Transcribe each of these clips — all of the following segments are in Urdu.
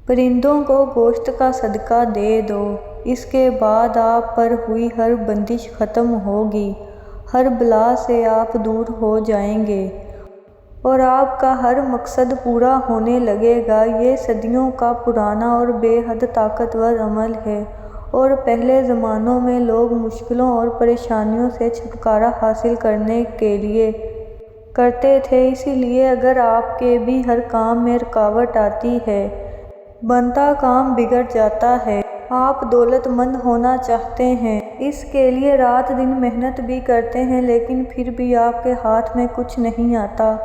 پرندوں کو گوشت کا صدقہ دے دو، اس کے بعد آپ پر ہوئی ہر بندش ختم ہوگی، ہر بلا سے آپ دور ہو جائیں گے اور آپ کا ہر مقصد پورا ہونے لگے گا۔ یہ صدیوں کا پرانا اور بے حد طاقتور عمل ہے اور پہلے زمانوں میں لوگ مشکلوں اور پریشانیوں سے چھٹکارا حاصل کرنے کے لیے کرتے تھے۔ اسی لیے اگر آپ کے بھی ہر کام میں رکاوٹ آتی ہے، بنتا کام بگڑ جاتا ہے، آپ دولت مند ہونا چاہتے ہیں، اس کے لیے رات دن محنت بھی کرتے ہیں، لیکن پھر بھی آپ کے ہاتھ میں کچھ نہیں آتا،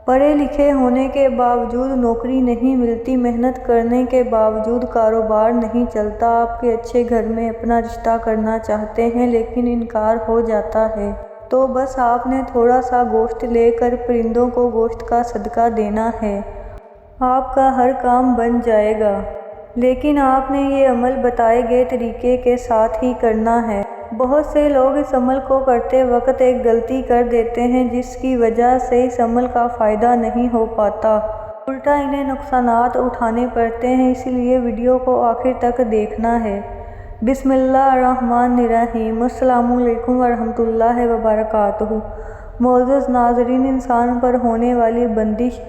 پڑھے لکھے ہونے کے باوجود نوکری نہیں ملتی، محنت کرنے کے باوجود کاروبار نہیں چلتا، آپ کے اچھے گھر میں اپنا رشتہ کرنا چاہتے ہیں لیکن انکار ہو جاتا ہے، تو بس آپ نے تھوڑا سا گوشت لے کر پرندوں کو گوشت کا صدقہ دینا ہے، آپ کا ہر کام بن جائے گا۔ لیکن آپ نے یہ عمل بتائے گئے طریقے کے ساتھ ہی کرنا ہے۔ بہت سے لوگ اس عمل کو کرتے وقت ایک غلطی کر دیتے ہیں جس کی وجہ سے اس عمل کا فائدہ نہیں ہو پاتا، الٹا انہیں نقصانات اٹھانے پڑتے ہیں، اسی لیے ویڈیو کو آخر تک دیکھنا ہے۔ بسم اللہ الرحمن الرحیم۔ السلام علیکم ورحمۃ اللہ وبرکاتہ۔ معزز ناظرین، انسان پر ہونے والی بندش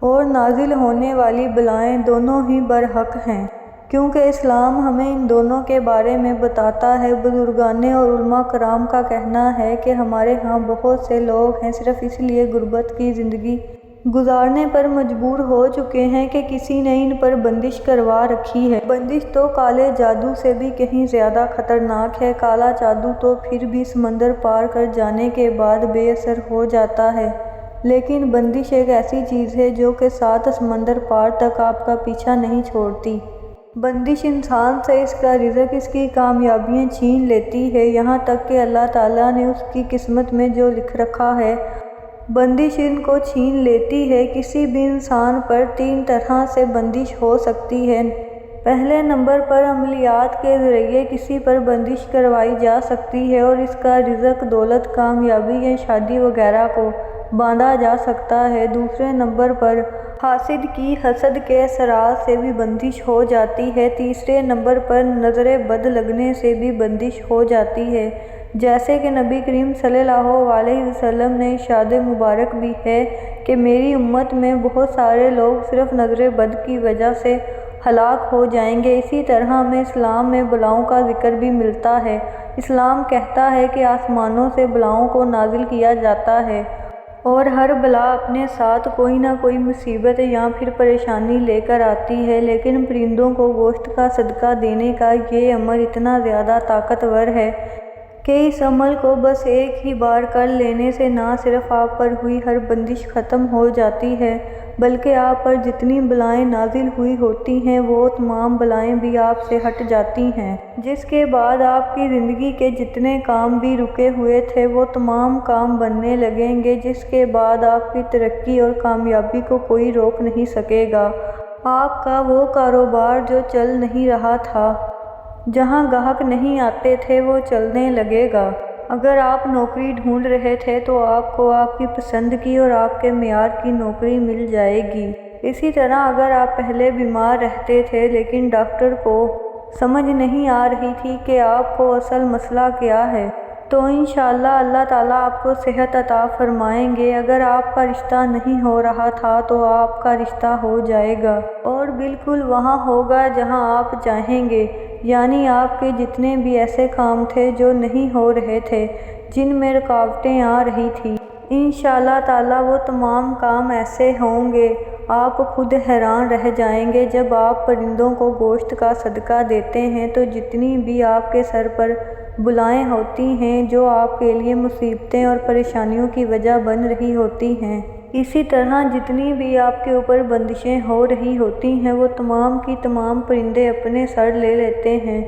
اور نازل ہونے والی بلائیں دونوں ہی برحق ہیں، کیونکہ اسلام ہمیں ان دونوں کے بارے میں بتاتا ہے۔ بزرگان اور علماء کرام کا کہنا ہے کہ ہمارے ہاں بہت سے لوگ ہیں صرف اس لیے غربت کی زندگی گزارنے پر مجبور ہو چکے ہیں کہ کسی نے ان پر بندش کروا رکھی ہے۔ بندش تو کالے جادو سے بھی کہیں زیادہ خطرناک ہے۔ کالا جادو تو پھر بھی سمندر پار کر جانے کے بعد بے اثر ہو جاتا ہے، لیکن بندش ایک ایسی چیز ہے جو کہ 7 سمندر پار تک آپ کا پیچھا نہیں چھوڑتی۔ بندش انسان سے اس کا رزق، اس کی کامیابیاں چھین لیتی ہے، یہاں تک کہ اللہ تعالیٰ نے اس کی قسمت میں جو لکھ رکھا ہے بندش ان کو چھین لیتی ہے۔ کسی بھی انسان پر 3 طرح سے بندش ہو سکتی ہے۔ پہلے نمبر پر عملیات کے ذریعے کسی پر بندش کروائی جا سکتی ہے اور اس کا رزق، دولت، کامیابی یا شادی وغیرہ کو باندھا جا سکتا ہے۔ دوسرے نمبر پر حاسد کی حسد کے اثرات سے بھی بندش ہو جاتی ہے۔ تیسرے نمبر پر نظر بد لگنے سے بھی بندش ہو جاتی ہے، جیسے کہ نبی کریم صلی اللہ علیہ وسلم نے ارشاد مبارک بھی ہے کہ میری امت میں بہت سارے لوگ صرف نظر بد کی وجہ سے ہلاک ہو جائیں گے۔ اسی طرح ہمیں اسلام میں بلاؤں کا ذکر بھی ملتا ہے۔ اسلام کہتا ہے کہ آسمانوں سے بلاؤں کو نازل کیا جاتا ہے اور ہر بلا اپنے ساتھ کوئی نہ کوئی مصیبت یا پھر پریشانی لے کر آتی ہے، لیکن پرندوں کو گوشت کا صدقہ دینے کا یہ عمل اتنا زیادہ طاقتور ہے کہ اس عمل کو بس ایک ہی بار کر لینے سے نہ صرف آپ پر ہوئی ہر بندش ختم ہو جاتی ہے، بلکہ آپ پر جتنی بلائیں نازل ہوئی ہوتی ہیں وہ تمام بلائیں بھی آپ سے ہٹ جاتی ہیں، جس کے بعد آپ کی زندگی کے جتنے کام بھی رکے ہوئے تھے وہ تمام کام بننے لگیں گے، جس کے بعد آپ کی ترقی اور کامیابی کو کوئی روک نہیں سکے گا۔ آپ کا وہ کاروبار جو چل نہیں رہا تھا، جہاں گاہک نہیں آتے تھے، وہ چلنے لگے گا۔ اگر آپ نوکری ڈھونڈ رہے تھے تو آپ کو آپ کی پسند کی اور آپ کے معیار کی نوکری مل جائے گی۔ اسی طرح اگر آپ پہلے بیمار رہتے تھے لیکن ڈاکٹر کو سمجھ نہیں آ رہی تھی کہ آپ کو اصل مسئلہ کیا ہے، تو انشاءاللہ اللہ تعالیٰ آپ کو صحت عطا فرمائیں گے۔ اگر آپ کا رشتہ نہیں ہو رہا تھا تو آپ کا رشتہ ہو جائے گا اور بالکل وہاں ہوگا جہاں آپ چاہیں گے، یعنی آپ کے جتنے بھی ایسے کام تھے جو نہیں ہو رہے تھے، جن میں رکاوٹیں آ رہی تھیں، انشاءاللہ تعالیٰ وہ تمام کام ایسے ہوں گے آپ خود حیران رہ جائیں گے۔ جب آپ پرندوں کو گوشت کا صدقہ دیتے ہیں تو جتنی بھی آپ کے سر پر بلائیں ہوتی ہیں جو آپ کے لیے مصیبتیں اور پریشانیوں کی وجہ بن رہی ہوتی ہیں، اسی طرح جتنی بھی آپ کے اوپر بندشیں ہو رہی ہوتی ہیں وہ تمام کی تمام پرندے اپنے سر لے لیتے ہیں۔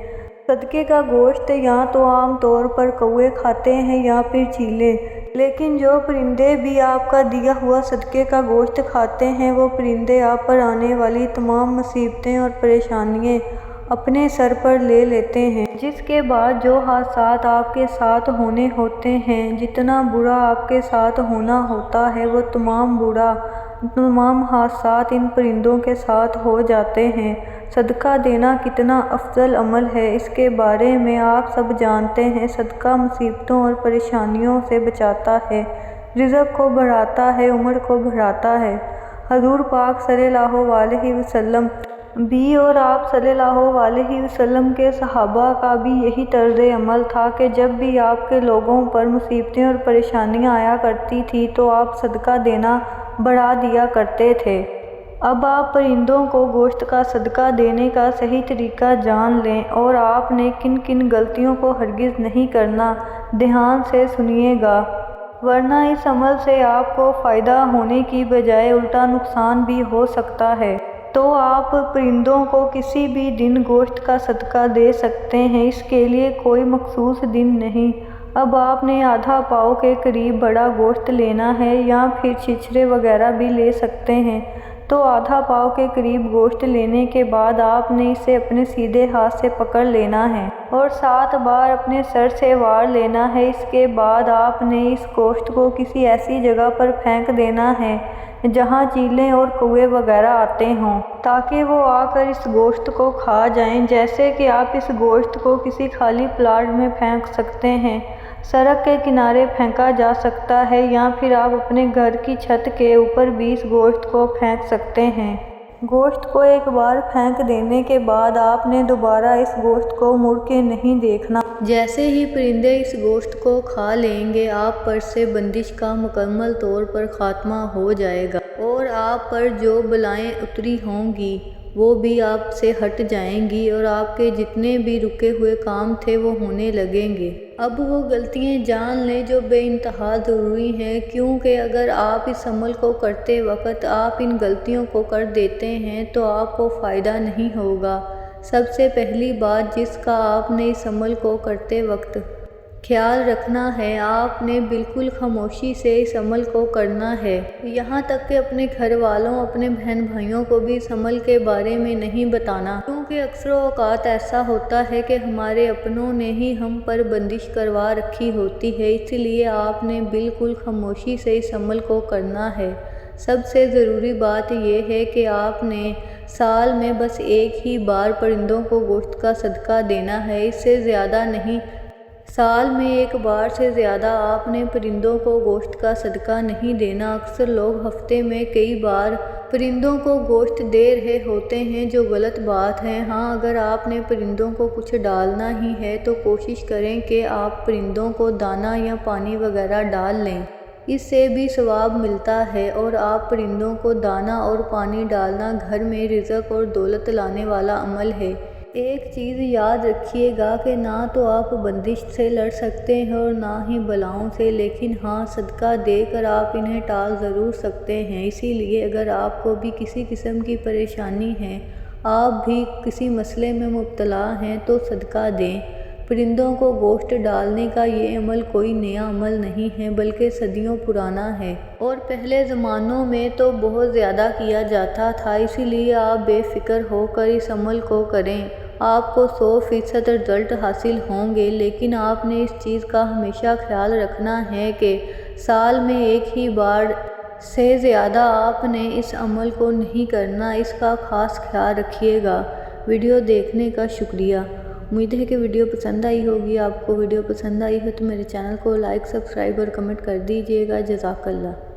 صدقے کا گوشت یا تو عام طور پر کوے کھاتے ہیں یا پھر چیلیں، لیکن جو پرندے بھی آپ کا دیا ہوا صدقے کا گوشت کھاتے ہیں وہ پرندے آپ پر آنے والی تمام مصیبتیں اور پریشانیاں اپنے سر پر لے لیتے ہیں، جس کے بعد جو حادثات آپ کے ساتھ ہونے ہوتے ہیں، جتنا برا آپ کے ساتھ ہونا ہوتا ہے وہ تمام برا تمام حادثات ان پرندوں کے ساتھ ہو جاتے ہیں۔ صدقہ دینا کتنا افضل عمل ہے، اس کے بارے میں آپ سب جانتے ہیں۔ صدقہ مصیبتوں اور پریشانیوں سے بچاتا ہے، رزق کو بڑھاتا ہے، عمر کو بڑھاتا ہے۔ حضور پاک صلی اللہ علیہ وسلم بھی اور آپ صلی اللہ علیہ وسلم کے صحابہ کا بھی یہی طرز عمل تھا کہ جب بھی آپ کے لوگوں پر مصیبتیں اور پریشانیاں آیا کرتی تھی تو آپ صدقہ دینا بڑھا دیا کرتے تھے۔ اب آپ پرندوں کو گوشت کا صدقہ دینے کا صحیح طریقہ جان لیں اور آپ نے کن کن غلطیوں کو ہرگز نہیں کرنا، دھیان سے سنیے گا، ورنہ اس عمل سے آپ کو فائدہ ہونے کی بجائے الٹا نقصان بھی ہو سکتا ہے۔ تو آپ پرندوں کو کسی بھی دن گوشت کا صدقہ دے سکتے ہیں، اس کے لیے کوئی مخصوص دن نہیں۔ اب آپ نے آدھا پاؤ کے قریب بڑا گوشت لینا ہے یا پھر چھچھرے وغیرہ بھی لے سکتے ہیں۔ تو آدھا پاؤ کے قریب گوشت لینے کے بعد آپ نے اسے اپنے سیدھے ہاتھ سے پکڑ لینا ہے اور 7 بار اپنے سر سے وار لینا ہے۔ اس کے بعد آپ نے اس گوشت کو کسی ایسی جگہ پر پھینک دینا ہے جہاں چیلیں اور کوے وغیرہ آتے ہوں، تاکہ وہ آ کر اس گوشت کو کھا جائیں۔ جیسے کہ آپ اس گوشت کو کسی خالی پلاٹ میں پھینک سکتے ہیں، سڑک کے کنارے پھینکا جا سکتا ہے یا پھر آپ اپنے گھر کی چھت کے اوپر بھی اس گوشت کو پھینک سکتے ہیں۔ گوشت کو ایک بار پھینک دینے کے بعد آپ نے دوبارہ اس گوشت کو مڑ کے نہیں دیکھنا۔ جیسے ہی پرندے اس گوشت کو کھا لیں گے آپ پر سے بندش کا مکمل طور پر خاتمہ ہو جائے گا اور آپ پر جو بلائیں اتری ہوں گی وہ بھی آپ سے ہٹ جائیں گی اور آپ کے جتنے بھی رکے ہوئے کام تھے وہ ہونے لگیں گے۔ اب وہ غلطیاں جان لیں جو بے انتہا ضروری ہیں، کیونکہ اگر آپ اس عمل کو کرتے وقت آپ ان غلطیوں کو کر دیتے ہیں تو آپ کو فائدہ نہیں ہوگا۔ سب سے پہلی بات جس کا آپ نے اس عمل کو کرتے وقت خیال رکھنا ہے، آپ نے بالکل خاموشی سے اس عمل کو کرنا ہے، یہاں تک کہ اپنے گھر والوں، اپنے بہن بھائیوں کو بھی اس عمل کے بارے میں نہیں بتانا، کیونکہ اکثر اوقات ایسا ہوتا ہے کہ ہمارے اپنوں نے ہی ہم پر بندش کروا رکھی ہوتی ہے، اس لیے آپ نے بالکل خاموشی سے اس عمل کو کرنا ہے۔ سب سے ضروری بات یہ ہے کہ آپ نے سال میں بس ایک ہی بار پرندوں کو گوشت کا صدقہ دینا ہے، اس سے زیادہ نہیں۔ سال میں ایک بار سے زیادہ آپ نے پرندوں کو گوشت کا صدقہ نہیں دینا۔ اکثر لوگ ہفتے میں کئی بار پرندوں کو گوشت دے رہے ہوتے ہیں، جو غلط بات ہے۔ ہاں، اگر آپ نے پرندوں کو کچھ ڈالنا ہی ہے تو کوشش کریں کہ آپ پرندوں کو دانہ یا پانی وغیرہ ڈال لیں، اس سے بھی ثواب ملتا ہے۔ اور آپ پرندوں کو دانہ اور پانی ڈالنا گھر میں رزق اور دولت لانے والا عمل ہے۔ ایک چیز یاد رکھیے گا کہ نہ تو آپ بندش سے لڑ سکتے ہیں اور نہ ہی بلاؤں سے، لیکن ہاں صدقہ دے کر آپ انہیں ٹال ضرور سکتے ہیں۔ اسی لیے اگر آپ کو بھی کسی قسم کی پریشانی ہے، آپ بھی کسی مسئلے میں مبتلا ہیں تو صدقہ دیں۔ پرندوں کو گوشت ڈالنے کا یہ عمل کوئی نیا عمل نہیں ہے بلکہ صدیوں پرانا ہے، اور پہلے زمانوں میں تو بہت زیادہ کیا جاتا تھا۔ اسی لیے آپ بے فکر ہو کر اس عمل کو کریں، آپ کو 100% رزلٹ حاصل ہوں گے۔ لیکن آپ نے اس چیز کا ہمیشہ خیال رکھنا ہے کہ سال میں ایک ہی بار سے زیادہ آپ نے اس عمل کو نہیں کرنا، اس کا خاص خیال رکھیے گا۔ ویڈیو دیکھنے کا شکریہ۔ امید ہے کہ ویڈیو پسند آئی ہوگی۔ آپ کو ویڈیو پسند آئی ہے تو میرے چینل کو لائک، سبسکرائب اور کمنٹ کر دیجیے گا۔ جزاک اللہ۔